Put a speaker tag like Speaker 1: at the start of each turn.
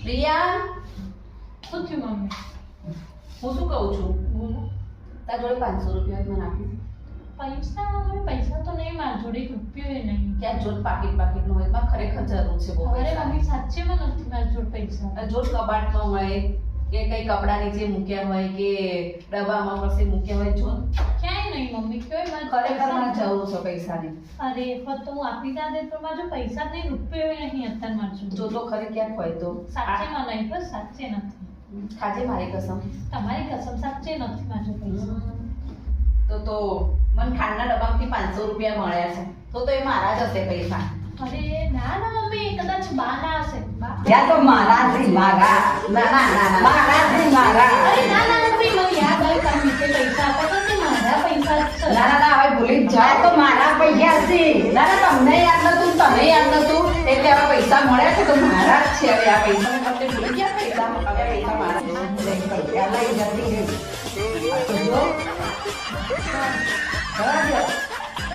Speaker 1: પ્રિયા,
Speaker 2: શું થયું મમ્મી?
Speaker 1: હું શું કહું છું?
Speaker 2: બોલો.
Speaker 1: તાર જોડે 500 રૂપિયા મને આપી.
Speaker 2: પૈસા મમ્મી, પૈસા તો નહીં, મારા જોડે એક રૂપિયો એ નહીં.
Speaker 1: ક્યાં જોડ પાકીટ નો હોય, મારે ખરેખર જરૂર છે બહુ
Speaker 2: અરે
Speaker 1: પૈસા.
Speaker 2: મમ્મી સાચેમાં નથી મારા જોડે પૈસા.
Speaker 1: જોડ કબાટમાં હોય કે કઈ કપડા નીચે મૂક્યા હોય કે ડબ્બામાં પછી મૂક્યા હોય, જોડ.
Speaker 2: ક્યાંય નહીં મમ્મી, કયો
Speaker 1: ખરેખર મને
Speaker 2: મારા
Speaker 1: જરૂર છે પૈસાની.
Speaker 2: અરે પણ તો હું આપી દા દે, પણ મારા જોડે પૈસા જ નહીં, રૂપિયો એ નહીં અત્યારે મારા જોડે.
Speaker 1: જો તો ખરી ક્યાંક હોય તો
Speaker 2: સાચેમાં નહીં, બસ સાચે નથી.
Speaker 1: ખાજે મારી કસમ.
Speaker 2: તમારી કસમ, સાચે નથી મારા જોડે પૈસા.
Speaker 1: તો મને ખાંડના ડબ્બામાંથી 500 રૂપિયા મળ્યા છે, તો એ મારા જ હશે પૈસા.
Speaker 2: અરે ના ના મમ્મી, એ કદાચ બા ના હશે. બા.
Speaker 3: ત્યાં તો મારાથી મારા
Speaker 1: ના ના ના ના
Speaker 3: મારાથી મારા
Speaker 2: અરે ના ના મમ્મી, મને યાદ આવ્યું તમે નીચે પૈસા આપ્યા હતા, તે મારા પૈસા જ છે.
Speaker 1: ના ના હવે ભૂલી જ
Speaker 3: આ
Speaker 1: જાઓ.
Speaker 3: તો મારા પૈસા છે.
Speaker 1: ના ના તમને યાદ નતું, તને યાદ નતું, એટલે હવે પૈસા મળ્યા છે તો મારા જ છે. હવે આ પૈસા તમને ભૂલી ગયા પૈસા? હવે પૈસા મારા જ છે.
Speaker 3: પૈસા લઈ જતી રહી.
Speaker 1: આ તો જો. બરાબર.